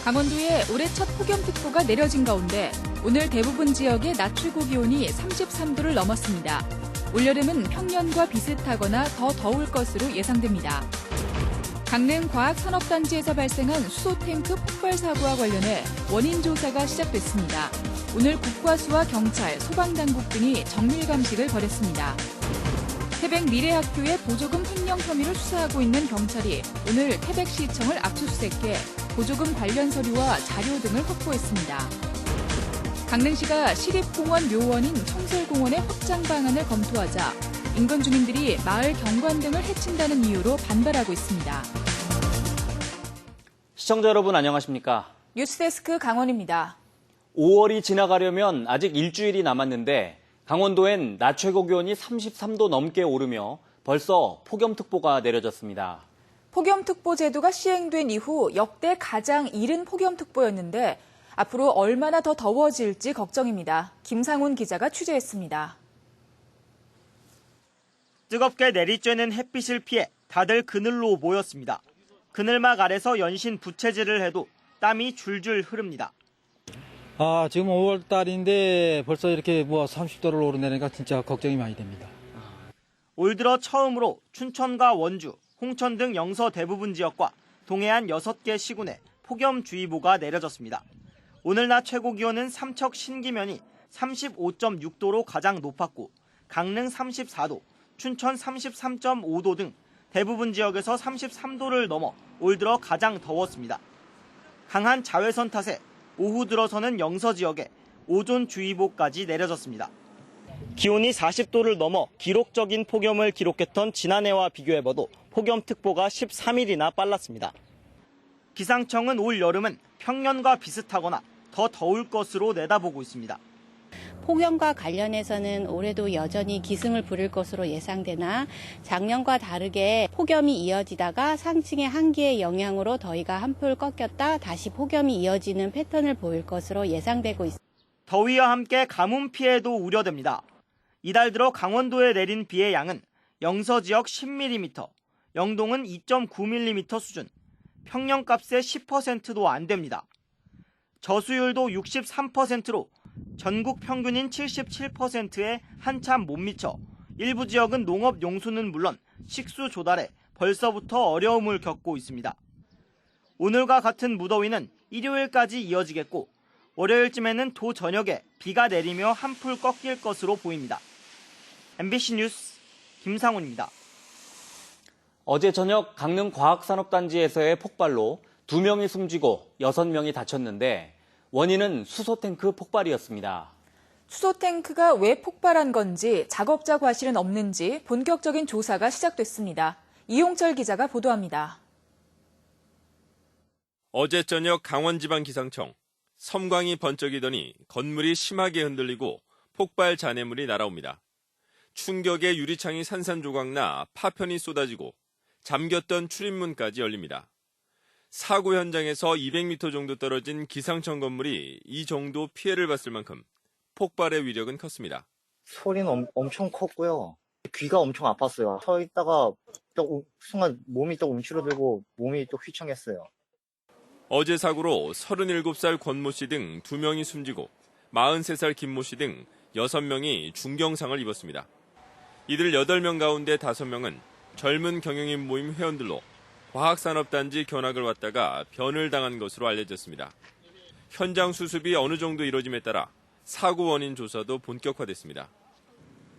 강원도에 올해 첫 폭염특보가 내려진 가운데 오늘 대부분 지역의 낮 최고 기온이 33도를 넘었습니다. 올여름은 평년과 비슷하거나 더 더울 것으로 예상됩니다. 강릉 과학산업단지에서 발생한 수소탱크 폭발 사고와 관련해 원인 조사가 시작됐습니다. 오늘 국과수와 경찰, 소방당국 등이 정밀 감식을 벌였습니다. 태백 미래학교의 보조금 횡령 혐의를 수사하고 있는 경찰이 오늘 태백시청을 압수수색해 보조금 관련 서류와 자료 등을 확보했습니다. 강릉시가 시립공원 묘원인 청설공원의 확장 방안을 검토하자 인근 주민들이 마을 경관 등을 해친다는 이유로 반발하고 있습니다. 시청자 여러분 안녕하십니까? 뉴스데스크 강원입니다. 5월이 지나가려면 아직 일주일이 남았는데 강원도엔 낮 최고 기온이 33도 넘게 오르며 벌써 폭염특보가 내려졌습니다. 폭염특보 제도가 시행된 이후 역대 가장 이른 폭염특보였는데 앞으로 얼마나 더 더워질지 걱정입니다. 김상훈 기자가 취재했습니다. 뜨겁게 내리쬐는 햇빛을 피해 다들 그늘로 모였습니다. 그늘막 아래서 연신 부채질을 해도 땀이 줄줄 흐릅니다. 지금 5월 달인데 벌써 이렇게 30도를 오르내니까 진짜 걱정이 많이 됩니다. 올 들어 처음으로 춘천과 원주, 홍천 등 영서 대부분 지역과 동해안 6개 시군에 폭염주의보가 내려졌습니다. 오늘 낮 최고 기온은 삼척 신기면이 35.6도로 가장 높았고 강릉 34도, 춘천 33.5도 등 대부분 지역에서 33도를 넘어 올 들어 가장 더웠습니다. 강한 자외선 탓에 오후 들어서는 영서 지역에 오존주의보까지 내려졌습니다. 기온이 40도를 넘어 기록적인 폭염을 기록했던 지난해와 비교해봐도 폭염특보가 13일이나 빨랐습니다. 기상청은 올 여름은 평년과 비슷하거나 더 더울 것으로 내다보고 있습니다. 폭염과 관련해서는 올해도 여전히 기승을 부릴 것으로 예상되나 작년과 다르게 폭염이 이어지다가 상층의 한기의 영향으로 더위가 한풀 꺾였다 다시 폭염이 이어지는 패턴을 보일 것으로 예상되고 있습니다. 더위와 함께 가뭄 피해도 우려됩니다. 이달 들어 강원도에 내린 비의 양은 영서 지역 10mm, 영동은 2.9mm 수준, 평년값의 10%도 안 됩니다. 저수율도 63%로 전국 평균인 77%에 한참 못 미쳐 일부 지역은 농업 용수는 물론 식수 조달에 벌써부터 어려움을 겪고 있습니다. 오늘과 같은 무더위는 일요일까지 이어지겠고 월요일쯤에는 도 전역에 비가 내리며 한풀 꺾일 것으로 보입니다. MBC 뉴스 김상훈입니다. 어제 저녁 강릉 과학산업단지에서의 폭발로 2명이 숨지고 6명이 다쳤는데 원인은 수소탱크 폭발이었습니다. 수소탱크가 왜 폭발한 건지 작업자 과실은 없는지 본격적인 조사가 시작됐습니다. 이용철 기자가 보도합니다. 어제 저녁 강원지방기상청. 섬광이 번쩍이더니 건물이 심하게 흔들리고 폭발 잔해물이 날아옵니다. 충격에 유리창이 산산조각나 파편이 쏟아지고 잠겼던 출입문까지 열립니다. 사고 현장에서 200m 정도 떨어진 기상청 건물이 이 정도 피해를 봤을 만큼 폭발의 위력은 컸습니다. 소리는 엄청 컸고요. 귀가 엄청 아팠어요. 서 있다가 순간 몸이 또 움츠러들고 몸이 또 휘청했어요. 어제 사고로 37살 권모 씨 등 2명이 숨지고 43살 김모 씨 등 6명이 중경상을 입었습니다. 이들 8명 가운데 5명은 젊은 경영인 모임 회원들로 과학산업단지 견학을 왔다가 변을 당한 것으로 알려졌습니다. 현장 수습이 어느 정도 이뤄짐에 따라 사고 원인 조사도 본격화됐습니다.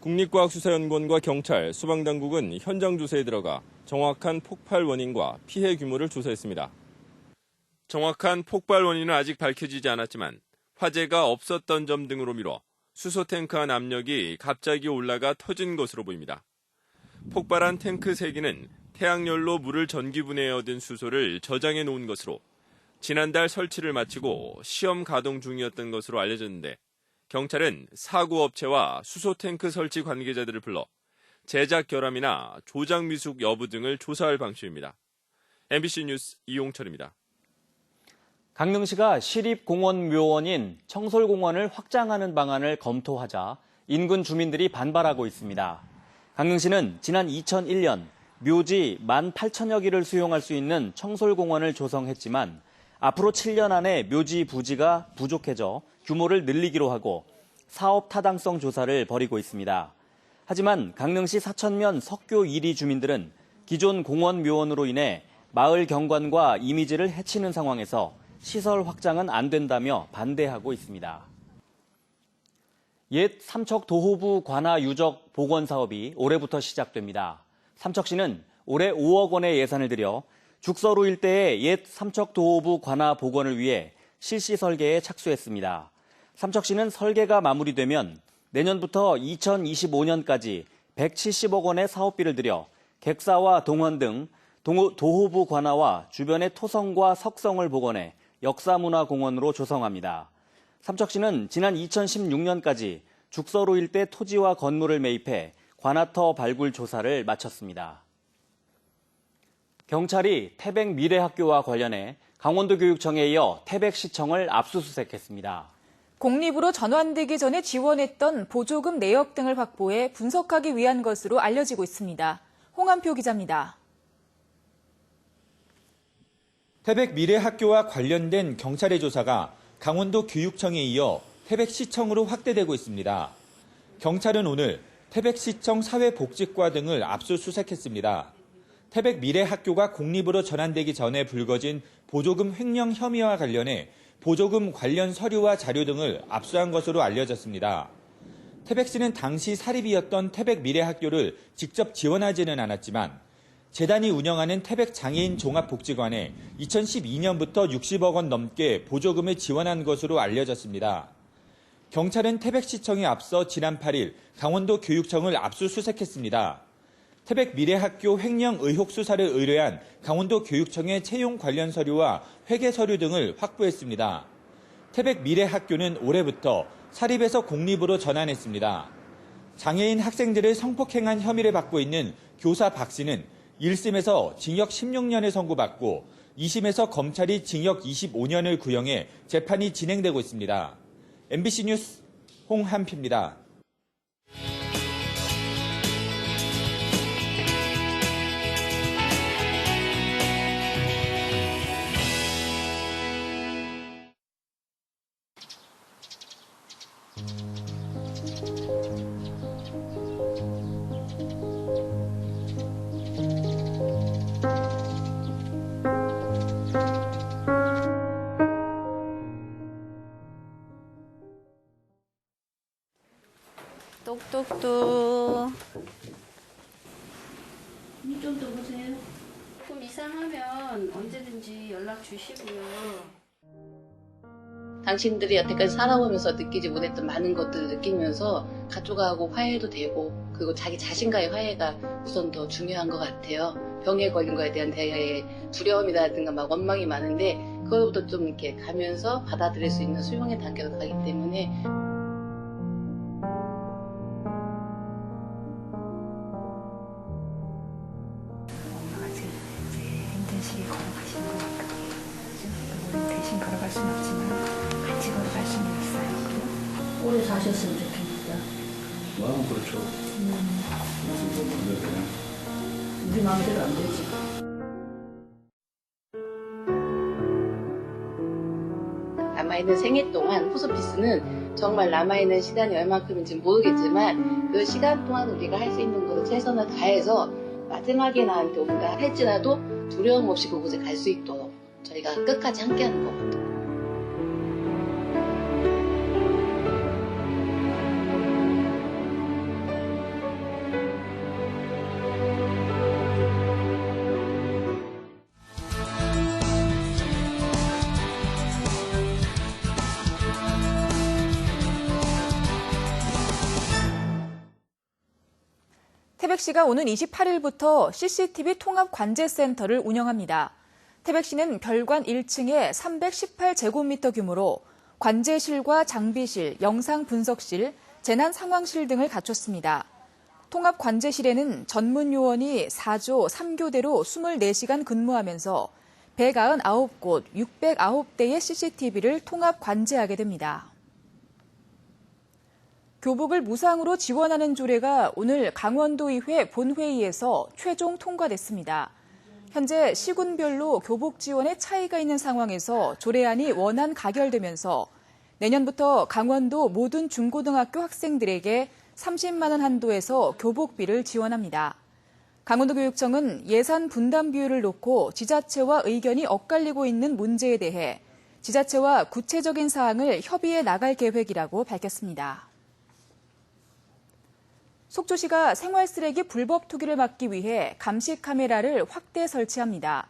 국립과학수사연구원과 경찰, 소방당국은 현장 조사에 들어가 정확한 폭발 원인과 피해 규모를 조사했습니다. 정확한 폭발 원인은 아직 밝혀지지 않았지만 화재가 없었던 점 등으로 미뤄 수소탱크 안 압력이 갑자기 올라가 터진 것으로 보입니다. 폭발한 탱크 3기는 태양열로 물을 전기분해해 얻은 수소를 저장해 놓은 것으로 지난달 설치를 마치고 시험 가동 중이었던 것으로 알려졌는데 경찰은 사고 업체와 수소탱크 설치 관계자들을 불러 제작 결함이나 조작 미숙 여부 등을 조사할 방침입니다. MBC 뉴스 이용철입니다. 강릉시가 시립공원 묘원인 청설공원을 확장하는 방안을 검토하자 인근 주민들이 반발하고 있습니다. 강릉시는 지난 2001년 묘지 18,000여 기를 수용할 수 있는 청설공원을 조성했지만 앞으로 7년 안에 묘지 부지가 부족해져 규모를 늘리기로 하고 사업 타당성 조사를 벌이고 있습니다. 하지만 강릉시 사천면 석교 1리 주민들은 기존 공원 묘원으로 인해 마을 경관과 이미지를 해치는 상황에서 시설 확장은 안 된다며 반대하고 있습니다. 옛 삼척 도호부 관아 유적 복원 사업이 올해부터 시작됩니다. 삼척시는 올해 5억 원의 예산을 들여 죽서로 일대의 옛 삼척 도호부 관아 복원을 위해 실시 설계에 착수했습니다. 삼척시는 설계가 마무리되면 내년부터 2025년까지 170억 원의 사업비를 들여 객사와 동원 등 도호부 관아와 주변의 토성과 석성을 복원해 역사문화공원으로 조성합니다. 삼척시는 지난 2016년까지 죽서로 일대 토지와 건물을 매입해 관아터 발굴 조사를 마쳤습니다. 경찰이 태백 미래학교와 관련해 강원도교육청에 이어 태백시청을 압수수색했습니다. 공립으로 전환되기 전에 지원했던 보조금 내역 등을 확보해 분석하기 위한 것으로 알려지고 있습니다. 홍한표 기자입니다. 태백 미래학교와 관련된 경찰의 조사가 강원도 교육청에 이어 태백시청으로 확대되고 있습니다. 경찰은 오늘 태백시청 사회복지과 등을 압수수색했습니다. 태백 미래학교가 공립으로 전환되기 전에 불거진 보조금 횡령 혐의와 관련해 보조금 관련 서류와 자료 등을 압수한 것으로 알려졌습니다. 태백시는 당시 사립이었던 태백 미래학교를 직접 지원하지는 않았지만 재단이 운영하는 태백 장애인 종합복지관에 2012년부터 60억 원 넘게 보조금을 지원한 것으로 알려졌습니다. 경찰은 태백시청에 앞서 지난 8일 강원도 교육청을 압수수색했습니다. 태백 미래학교 횡령 의혹 수사를 의뢰한 강원도 교육청의 채용 관련 서류와 회계 서류 등을 확보했습니다. 태백 미래학교는 올해부터 사립에서 공립으로 전환했습니다. 장애인 학생들을 성폭행한 혐의를 받고 있는 교사 박 씨는 1심에서 징역 16년을 선고받고 2심에서 검찰이 징역 25년을 구형해 재판이 진행되고 있습니다. MBC 뉴스 홍한표입니다. 똑똑똑. 좀 더 보세요. 조금 이상하면 언제든지 연락 주시고요. 당신들이 여태까지 살아오면서 느끼지 못했던 많은 것들을 느끼면서 가족하고 화해도 되고 그리고 자기 자신과의 화해가 우선 더 중요한 것 같아요. 병에 걸린 거에 대한 대화에 두려움이라든가 막 원망이 많은데 그거부터 좀 이렇게 가면서 받아들일 수 있는 수용의 단계로 가기 때문에 대신 걸어갈 수는 없지만 같이 걸어갈 수는 있어요. 오래 사셨으면 좋겠다. 마음 그렇죠. 우리 마음대로 안 되지. 남아있는 생애 동안 호스피스는 정말 남아있는 시간이 얼만큼인지 모르겠지만 그 시간 동안 우리가 할 수 있는 것을 최선을 다해서 마지막에 나한테 온다 할지라도 두려움 없이 그곳에 갈 수 있도록 저희가 끝까지 함께하는 거거든요. 태백시가 오는 28일부터 CCTV 통합관제센터를 운영합니다. 태백시는 별관 1층에 318제곱미터 규모로 관제실과 장비실, 영상분석실, 재난상황실 등을 갖췄습니다. 통합관제실에는 전문 요원이 4조 3교대로 24시간 근무하면서 199곳, 609대의 CCTV를 통합관제하게 됩니다. 교복을 무상으로 지원하는 조례가 오늘 강원도의회 본회의에서 최종 통과됐습니다. 현재 시군별로 교복 지원에 차이가 있는 상황에서 조례안이 원안 가결되면서 내년부터 강원도 모든 중고등학교 학생들에게 30만 원 한도에서 교복비를 지원합니다. 강원도교육청은 예산 분담 비율을 놓고 지자체와 의견이 엇갈리고 있는 문제에 대해 지자체와 구체적인 사항을 협의해 나갈 계획이라고 밝혔습니다. 속초시가 생활쓰레기 불법 투기를 막기 위해 감시 카메라를 확대 설치합니다.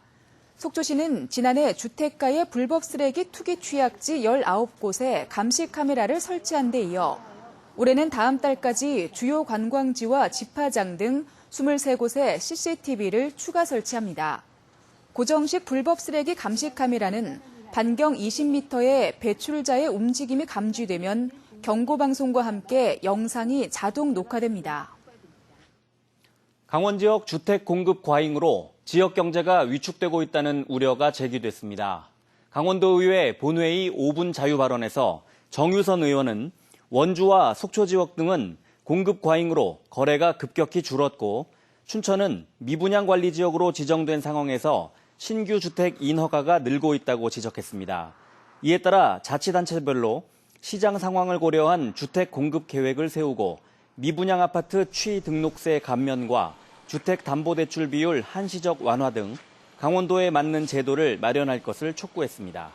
속초시는 지난해 주택가의 불법 쓰레기 투기 취약지 19곳에 감시 카메라를 설치한 데 이어 올해는 다음 달까지 주요 관광지와 집화장 등 23곳에 CCTV를 추가 설치합니다. 고정식 불법 쓰레기 감시 카메라는 반경 20m의 배출자의 움직임이 감지되면 경고방송과 함께 영상이 자동 녹화됩니다. 강원 지역 주택 공급 과잉으로 지역 경제가 위축되고 있다는 우려가 제기됐습니다. 강원도의회 본회의 5분 자유 발언에서 정유선 의원은 원주와 속초 지역 등은 공급 과잉으로 거래가 급격히 줄었고 춘천은 미분양 관리 지역으로 지정된 상황에서 신규 주택 인허가가 늘고 있다고 지적했습니다. 이에 따라 자치단체별로 시장 상황을 고려한 주택 공급 계획을 세우고 미분양 아파트 취등록세 감면과 주택담보대출 비율 한시적 완화 등 강원도에 맞는 제도를 마련할 것을 촉구했습니다.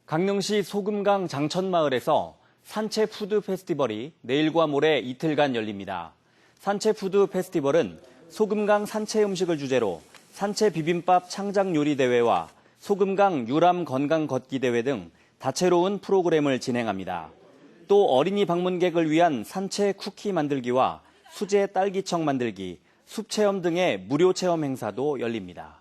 강릉시 소금강 장천마을에서 산채 푸드 페스티벌이 내일과 모레 이틀간 열립니다. 산채 푸드 페스티벌은 소금강 산채 음식을 주제로 산채 비빔밥 창작 요리 대회와 소금강 유람 건강 걷기 대회 등 다채로운 프로그램을 진행합니다. 또 어린이 방문객을 위한 산채 쿠키 만들기와 수제 딸기청 만들기, 숲체험 등의 무료 체험 행사도 열립니다.